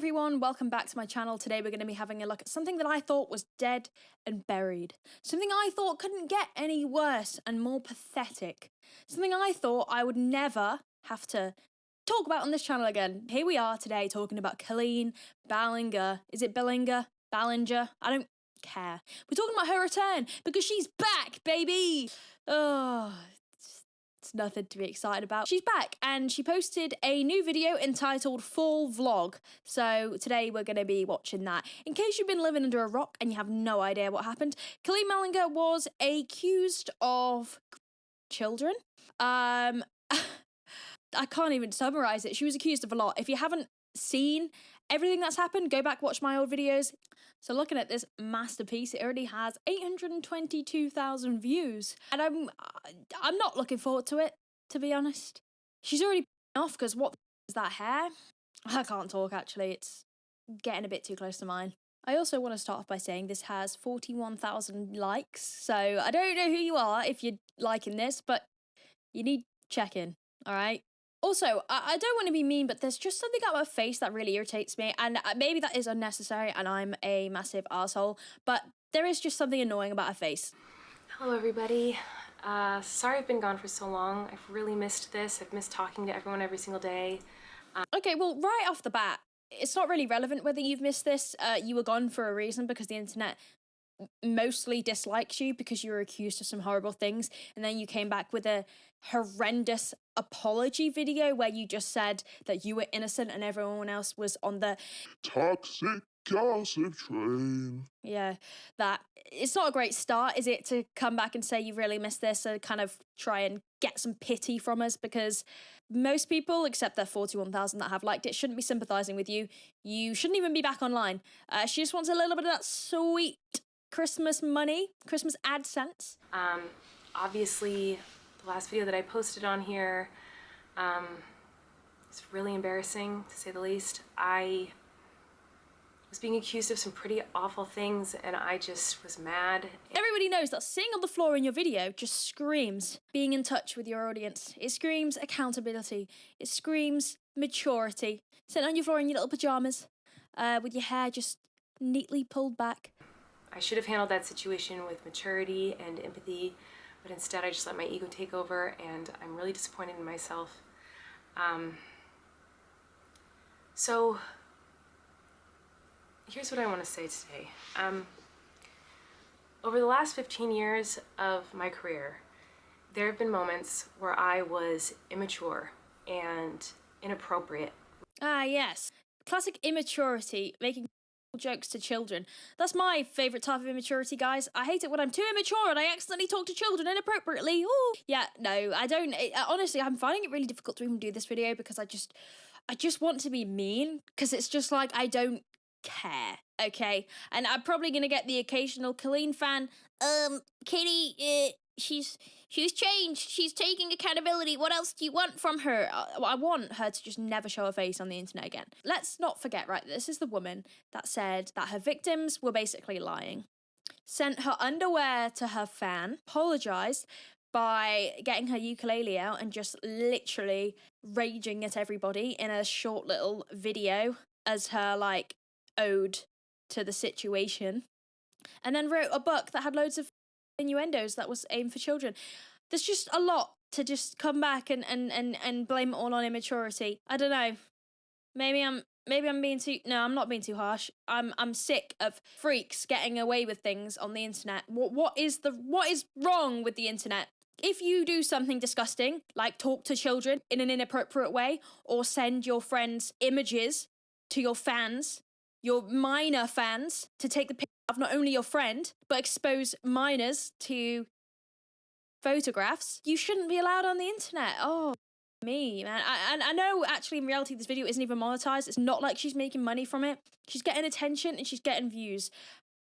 everyone, welcome back to my channel. Today we're going to be having a look at something that I thought was dead and buried. Something I thought couldn't get any worse and more pathetic. Something I thought I would never have to talk about on this channel again. Here we are today talking about Colleen Ballinger. Is it Ballinger? Ballinger? I don't care. We're talking about her return because she's back, baby! Oh, it's nothing to be excited about. She's back and she posted a new video entitled Fall Vlog. So today we're going to be watching that. In case you've been living under a rock and you have no idea what happened, Colleen Ballinger was accused of children. I can't even summarize it. She was accused of a lot. If you haven't seen everything that's happened, go back, watch my old videos. So looking at this masterpiece, it already has 822,000 views. And I'm not looking forward to it, to be honest. She's already off because what is that hair? I can't talk, actually. It's getting a bit too close to mine. I also want to start off by saying this has 41,000 likes. So I don't know who you are if you're liking this, but you need checking, all right? Also, I don't want to be mean, but there's just something about her face that really irritates me, and maybe that is unnecessary, and I'm a massive arsehole, but there is just something annoying about her face. Hello, everybody. Sorry I've been gone for so long. I've really missed this. I've missed talking to everyone every single day. Okay, well, right off the bat, it's not really relevant whether you've missed this. You were gone for a reason because the internet mostly dislikes you because you were accused of some horrible things, and then you came back with a horrendous apology video where you just said that you were innocent and everyone else was on the toxic gossip train. Yeah, that. It's not a great start, is it, to come back and say you really missed this and kind of try and get some pity from us, because most people, except the 41,000 that have liked it, shouldn't be sympathizing with you. You shouldn't even be back online. She just wants a little bit of that sweet Christmas money, Christmas AdSense. Obviously, the last video that I posted on here is really embarrassing, to say the least. I was being accused of some pretty awful things, and I just was mad. Everybody knows that sitting on the floor in your video just screams being in touch with your audience. It screams accountability. It screams maturity. Sitting on your floor in your little pajamas, with your hair just neatly pulled back. I should have handled that situation with maturity and empathy, but instead I just let my ego take over, and I'm really disappointed in myself. So here's what I want to say today. Over the last 15 years of my career, there have been moments where I was immature and inappropriate. Ah, yes. Classic immaturity, making jokes to children. That's my favourite type of immaturity, guys. I hate it when I'm too immature and I accidentally talk to children inappropriately. Ooh. Yeah, no, I don't. Honestly, I'm finding it really difficult to even do this video because I just want to be mean, because it's just like I don't care, okay? And I'm probably gonna get the occasional Colleen fan. Katie, she's changed. She's taking accountability. What else do you want from her? I want her to just never show her face on the internet again. Let's not forget, right, this is the woman that said that her victims were basically lying, sent her underwear to her fan, apologized by getting her ukulele out and just literally raging at everybody in a short little video as her, like, ode to the situation, and then wrote a book that had loads of innuendos that was aimed for children. There's just a lot to just come back and blame it all on immaturity. I don't know. Maybe I'm being too. No, I'm not being too harsh. I'm sick of freaks getting away with things on the internet. What is wrong with the internet? If you do something disgusting, like talk to children in an inappropriate way, or send your friends images to your fans, your minor fans, to take the picture of not only your friend, but expose minors to photographs, you shouldn't be allowed on the internet. Oh, me, man. I know, actually, in reality, this video isn't even monetized. It's not like she's making money from it. She's getting attention and she's getting views.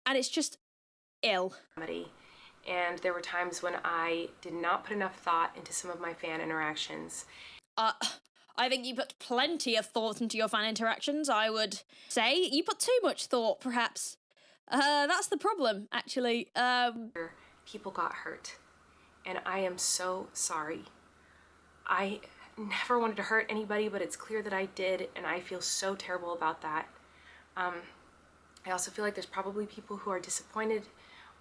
And it's just ill. And there were times when I did not put enough thought into some of my fan interactions. I think you put plenty of thought into your fan interactions, I would say. You put too much thought, perhaps. That's the problem, actually. People got hurt, and I am so sorry. I never wanted to hurt anybody, but it's clear that I did, and I feel so terrible about that. I also feel like there's probably people who are disappointed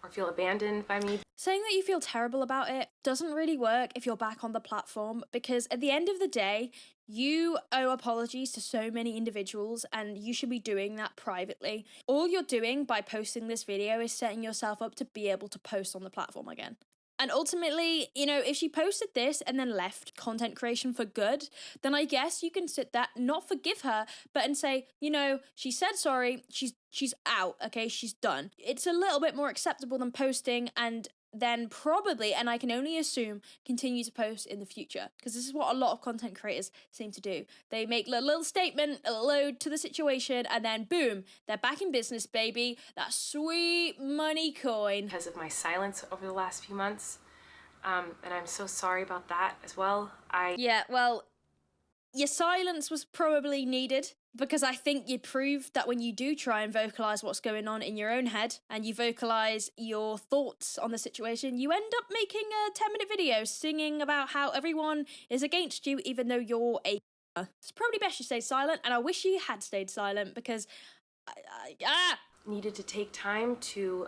or feel abandoned by me. Saying that you feel terrible about it doesn't really work if you're back on the platform, because at the end of the day, you owe apologies to so many individuals and you should be doing that privately. All you're doing by posting this video is setting yourself up to be able to post on the platform again. And ultimately, you know, if she posted this and then left content creation for good, then I guess you can sit that, not forgive her, but and say, you know, she said sorry, she's out, okay, she's done. It's a little bit more acceptable than posting and then probably, and I can only assume, continue to post in the future, because this is what a lot of content creators seem to do. They make a little statement, a load to the situation, and then boom, they're back in business, baby. That sweet money coin. Because of my silence over the last few months, and I'm so sorry about that as well. Yeah, well, your silence was probably needed, because I think you proved that when you do try and vocalize what's going on in your own head and you vocalize your thoughts on the situation, you end up making a 10-minute video singing about how everyone is against you, even though you're a... It's probably best you stay silent, and I wish you had stayed silent, because I needed to take time to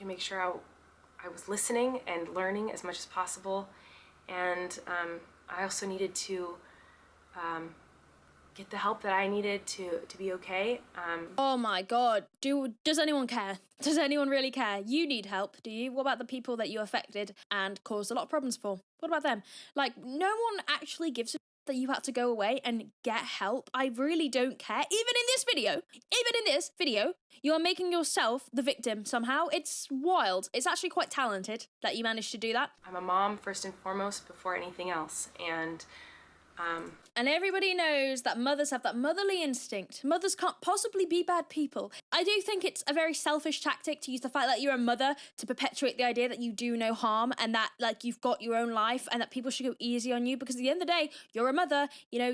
make sure I was listening and learning as much as possible, and I also needed to get the help that I needed to be okay. Oh my god, does anyone care? Does anyone really care? You need help, do you? What about the people that you affected and caused a lot of problems for? What about them? Like, no one actually gives a that you had to go away and get help. I really don't care. Even in this video, you are making yourself the victim somehow. It's wild. It's actually quite talented that you managed to do that. I'm a mom first and foremost before anything else, and everybody knows that mothers have that motherly instinct. Mothers can't possibly be bad people. I do think it's a very selfish tactic to use the fact that you're a mother to perpetuate the idea that you do no harm and that, like, you've got your own life and that people should go easy on you, because at the end of the day, you're a mother. You know,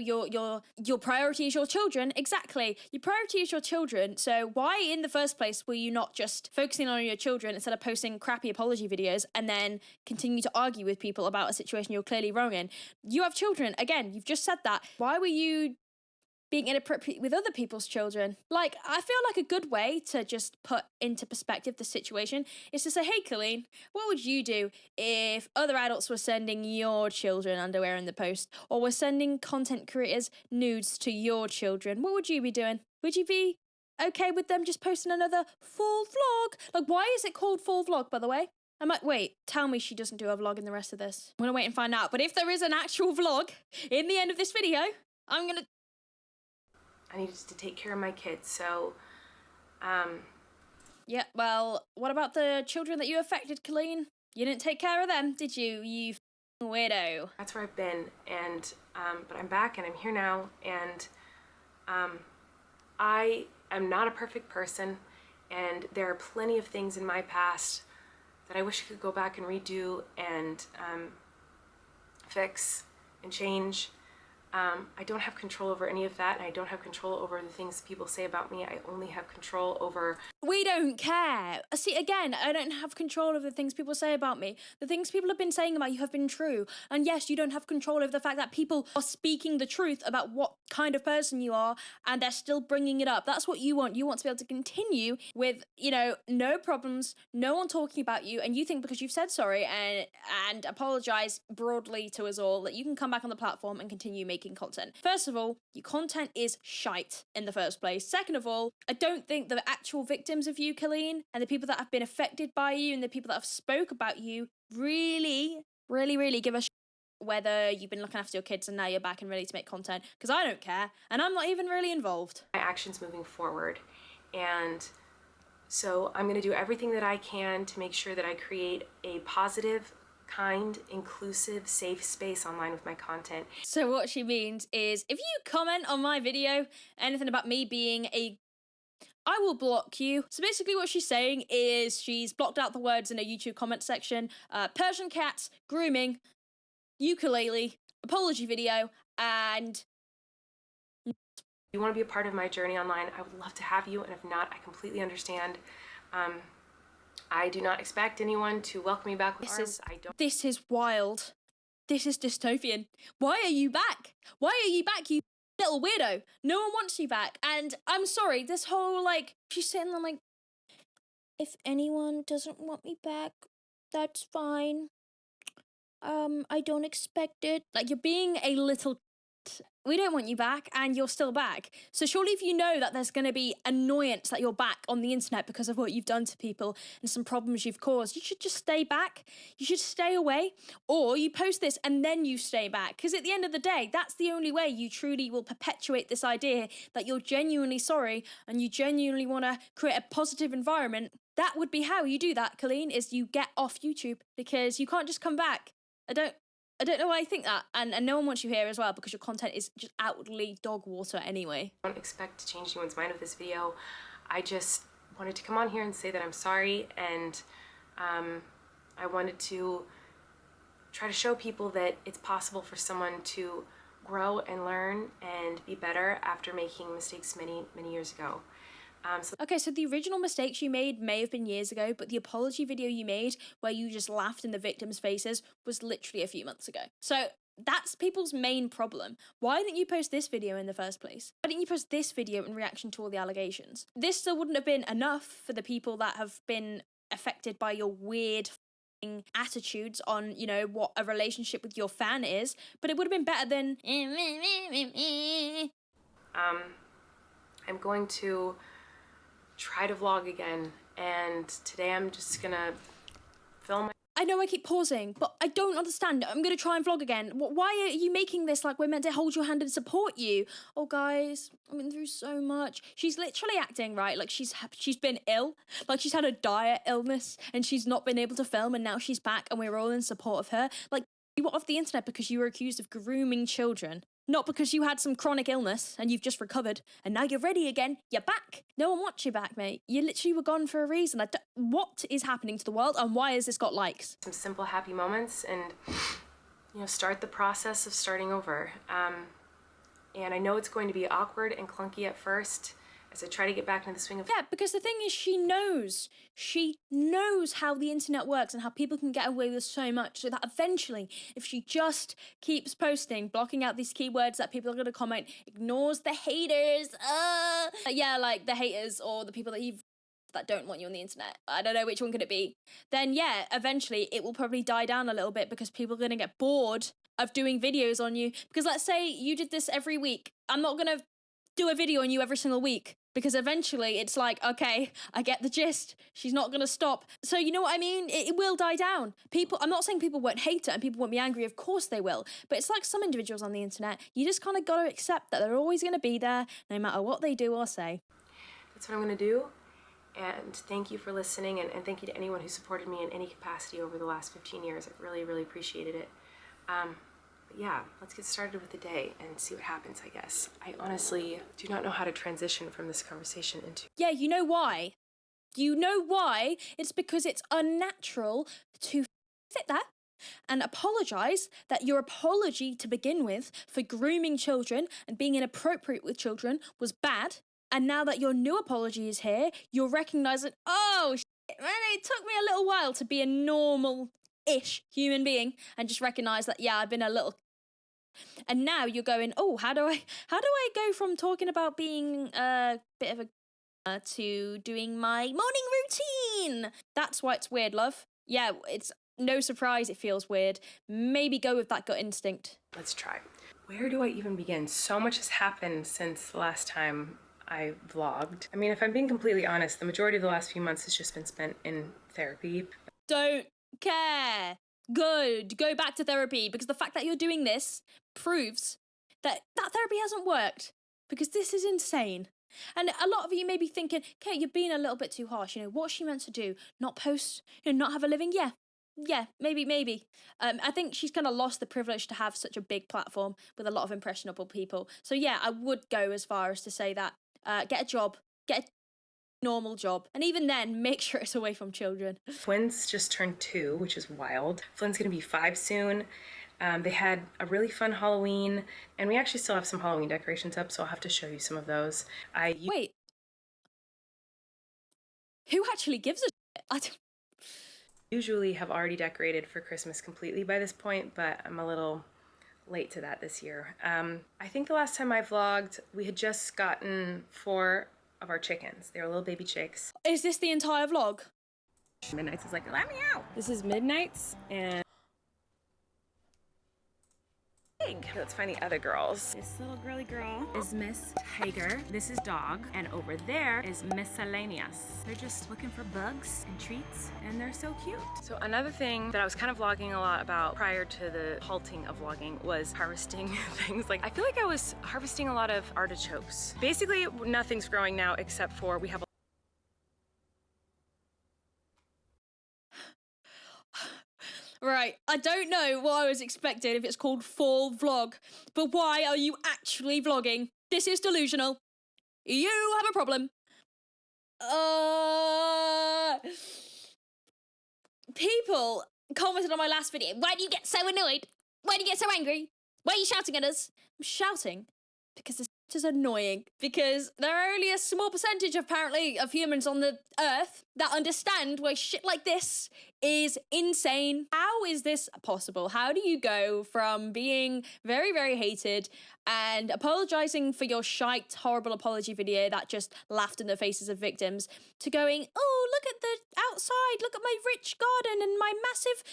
your priority is your children. Exactly. Your priority is your children. So why in the first place were you not just focusing on your children instead of posting crappy apology videos and then continue to argue with people about a situation you're clearly wrong in? You have children. Again, you've just said that. Why were you being inappropriate with other people's children? Like, I feel like a good way to just put into perspective the situation is to say, hey, Colleen, what would you do if other adults were sending your children underwear in the post, or were sending content creators nudes to your children? What would you be doing? Would you be okay with them just posting another full vlog? Like, why is it called full vlog, by the way? I might wait, tell me she doesn't do a vlog in the rest of this. I'm gonna wait and find out. But if there is an actual vlog in the end of this video, I needed to take care of my kids, so, yeah, well, what about the children that you affected, Colleen? You didn't take care of them, did you, you weirdo? That's where I've been, and, but I'm back and I'm here now, and, I am not a perfect person, and there are plenty of things in my past that I wish I could go back and redo and fix and change. I don't have control over any of that, and I don't have control over the things people say about me. I only have control over... We don't care. See, again, I don't have control over the things people say about me. The things people have been saying about you have been true. And yes, you don't have control over the fact that people are speaking the truth about what kind of person you are, and they're still bringing it up. That's what you want. You want to be able to continue with, you know, no problems, no one talking about you, and you think because you've said sorry and apologize broadly to us all that you can come back on the platform and continue making content. First of all, your content is shite in the first place. Second of all, I don't think the actual victims of you, Colleen, and the people that have been affected by you and the people that have spoke about you really give a whether you've been looking after your kids and now you're back and ready to make content, because I don't care and I'm not even really involved. My actions moving forward, and so I'm going to do everything that I can to make sure that I create a positive, kind, inclusive, safe space online with my content. So what she means is, if you comment on my video anything about me being I will block you. So basically what she's saying is she's blocked out the words in a YouTube comment section, Persian cats, grooming, ukulele, apology video, and... If you want to be a part of my journey online, I would love to have you, and if not, I completely understand. I do not expect anyone to welcome me back with arms. This is wild. This is dystopian. Why are you back? Why are you back, you little weirdo. No one wants you back. And I'm sorry, this whole, like, she's sitting there like, if anyone doesn't want me back, that's fine. I don't expect it. Like, you're being a little... We don't want you back, and you're still back. So surely if you know that there's going to be annoyance that you're back on the internet because of what you've done to people and some problems you've caused, you should just stay back. You should stay away, or you post this and then you stay back. Because at the end of the day, that's the only way you truly will perpetuate this idea that you're genuinely sorry and you genuinely want to create a positive environment. That would be how you do that, Colleen, is you get off YouTube, because you can't just come back. I don't know why I think that, and no one wants you here as well because your content is just outwardly dog water anyway. I don't expect to change anyone's mind with this video. I just wanted to come on here and say that I'm sorry, and I wanted to try to show people that it's possible for someone to grow and learn and be better after making mistakes many, many years ago. Okay, so the original mistakes you made may have been years ago, but the apology video you made where you just laughed in the victims' faces was literally a few months ago. So that's people's main problem. Why didn't you post this video in the first place? Why didn't you post this video in reaction to all the allegations? This still wouldn't have been enough for the people that have been affected by your weird attitudes on, you know, what a relationship with your fan is, but it would have been better than... I'm going to try to vlog again, and today I'm just gonna film. I know I keep pausing, but I don't understand. I'm gonna try and vlog again. Why are you making this like we're meant to hold your hand and support you? Oh guys, I've been through so much. She's literally acting, right, like she's been ill, like she's had a dire illness and she's not been able to film, and now she's back and we're all in support of her. Like, you were off the internet because you were accused of grooming children. Not because you had some chronic illness and you've just recovered and now you're ready again. You're back. No one wants you back, mate. You literally were gone for a reason. What is happening to the world, and why has this got likes? Some simple, happy moments, and, you know, start the process of starting over. And I know it's going to be awkward and clunky at first as I try to get back into the swing of... Yeah, because the thing is, she knows how the internet works and how people can get away with so much, so that eventually, if she just keeps posting, blocking out these keywords that people are going to comment, ignores the haters, yeah, like the haters or the people that don't want you on the internet, I don't know which one could it be, then yeah, eventually it will probably die down a little bit because people are going to get bored of doing videos on you. Because let's say you did this every week. I'm not going to do a video on you every single week, because eventually it's like, okay, I get the gist. She's not going to stop. So you know what I mean? It will die down. People, I'm not saying people won't hate it and people won't be angry. Of course they will. But it's like some individuals on the internet. You just kind of got to accept that they're always going to be there no matter what they do or say. That's what I'm going to do. And thank you for listening, and thank you to anyone who supported me in any capacity over the last 15 years. I've really, really appreciated it. But yeah, let's get started with the day and see what happens, I guess. I honestly do not know how to transition from this conversation into... Yeah, you know why? You know why? It's because it's unnatural to sit there and apologise that your apology to begin with for grooming children and being inappropriate with children was bad. And now that your new apology is here, you're recognising, oh, shit, man, it took me a little while to be a normal-ish human being and just recognise that, yeah, I've been a little... And now you're going, oh, how do I go from talking about being a bit of a to doing my morning routine? That's why it's weird, love. Yeah, it's no surprise it feels weird. Maybe go with that gut instinct. Let's try. Where do I even begin? So much has happened since the last time I vlogged. I mean, if I'm being completely honest, the majority of the last few months has just been spent in therapy. Don't care. Good. Go back to therapy, because the fact that you're doing this proves that therapy hasn't worked, because this is insane. And a lot of you may be thinking, Kate, you're being a little bit too harsh. You know, what's she meant to do? Not post? You know, not have a living? Yeah, maybe. I think she's kind of lost the privilege to have such a big platform with a lot of impressionable people. So yeah, I would go as far as to say that get a job, get a normal job, and even then make sure it's away from children. Twins just turned 2, which is wild. Flynn's gonna be 5 soon. They had a really fun Halloween, and we actually still have some Halloween decorations up, so I'll have to show you some of those. Wait, who actually gives a shit? I don't... Usually have already decorated for Christmas completely by this point, but I'm a little late to that this year. I think the last time I vlogged, we had just gotten 4 of our chickens. They were little baby chicks. Is this the entire vlog? Midnights is like, let me out. This is Midnights, and let's find the other girls. This little girly girl is Miss Tiger. This is Dog. And over there is Miscellaneous. They're just looking for bugs and treats, and they're so cute. So another thing that I was kind of vlogging a lot about prior to the halting of vlogging was harvesting things. Like, I feel like I was harvesting a lot of artichokes. Basically, nothing's growing now except for we have a Right, I don't know what I was expecting if it's called fall vlog, but why are you actually vlogging? This is delusional. You have a problem. People commented on my last video, why do you get so annoyed? Why do you get so angry? Why are you shouting at us? I'm shouting because this is annoying, because there are only a small percentage, apparently, of humans on the earth that understand why shit like this is insane. How is this possible? How do you go from being very, very hated and apologizing for your shite, horrible apology video that just laughed in the faces of victims to going, oh, look at the outside, look at my rich garden and my massive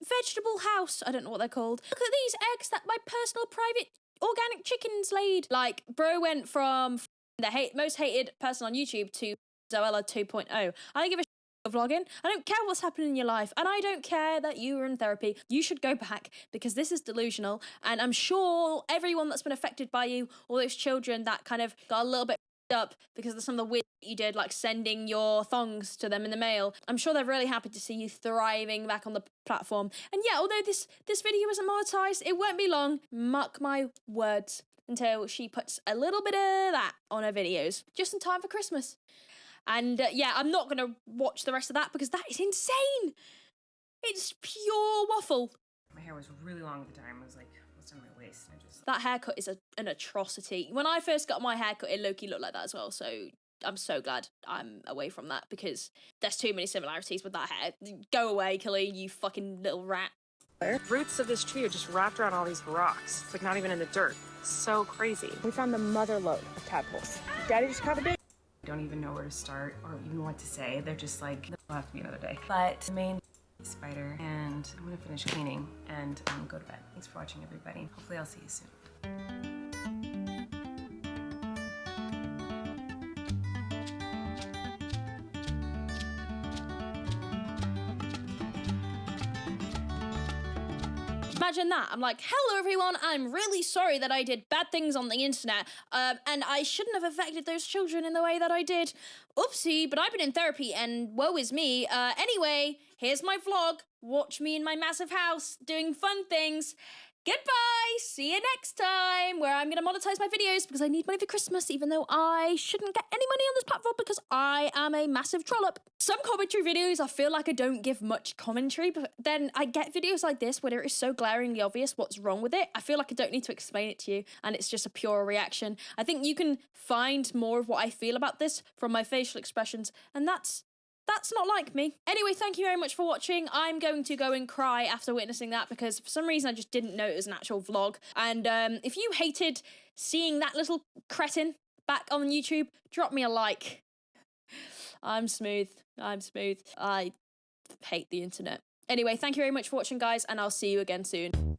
vegetable house. I don't know what they're called. Look at these eggs that my personal private organic chickens laid. Like, bro went from the most hated person on YouTube to Zoella 2.0. I don't give a shit about vlogging. I don't care what's happening in your life, and I don't care that you were in therapy. You should go back, because this is delusional, and I'm sure everyone that's been affected by you, all those children that kind of got a little bit up because of some of the weird shit you did, like sending your thongs to them in the mail, I'm sure they're really happy to see you thriving back on the platform. And yeah, although this video isn't monetized, it won't be long, mark my words, until she puts a little bit of that on her videos, just in time for Christmas. And yeah, I'm not going to watch the rest of that because that is insane. It's pure waffle. My hair was really long at the time. It was like almost on my waist. That haircut is an atrocity. When I first got my haircut, it low-key looked like that as well. So I'm so glad I'm away from that, because there's too many similarities with that hair. Go away, Colleen, you fucking little rat. The roots of this tree are just wrapped around all these rocks. It's like not even in the dirt. It's so crazy. We found the mother lode of tadpoles. Daddy just caught a big. I don't even know where to start or even what to say. They're just like, it'll have to be another day. But the main spider, and I'm gonna finish cleaning and go to bed. Thanks for watching, everybody. Hopefully I'll see you soon. Imagine that. I'm like, hello everyone, I'm really sorry that I did bad things on the internet, and I shouldn't have affected those children in the way that I did. Oopsie, but I've been in therapy and woe is me. Anyway, here's my vlog. Watch me in my massive house doing fun things. Goodbye, see you next time, where I'm gonna monetize my videos because I need money for Christmas, even though I shouldn't get any money on this platform because I am a massive trollop. Some commentary videos, I feel like I don't give much commentary, but then I get videos like this where it is so glaringly obvious what's wrong with it. I feel like I don't need to explain it to you, and it's just a pure reaction. I think you can find more of what I feel about this from my facial expressions, and that's not like me. Anyway, thank you very much for watching. I'm going to go and cry after witnessing that because for some reason I just didn't know it was an actual vlog. And if you hated seeing that little cretin back on YouTube, drop me a like. I'm smooth. I hate the internet. Anyway, thank you very much for watching, guys, and I'll see you again soon.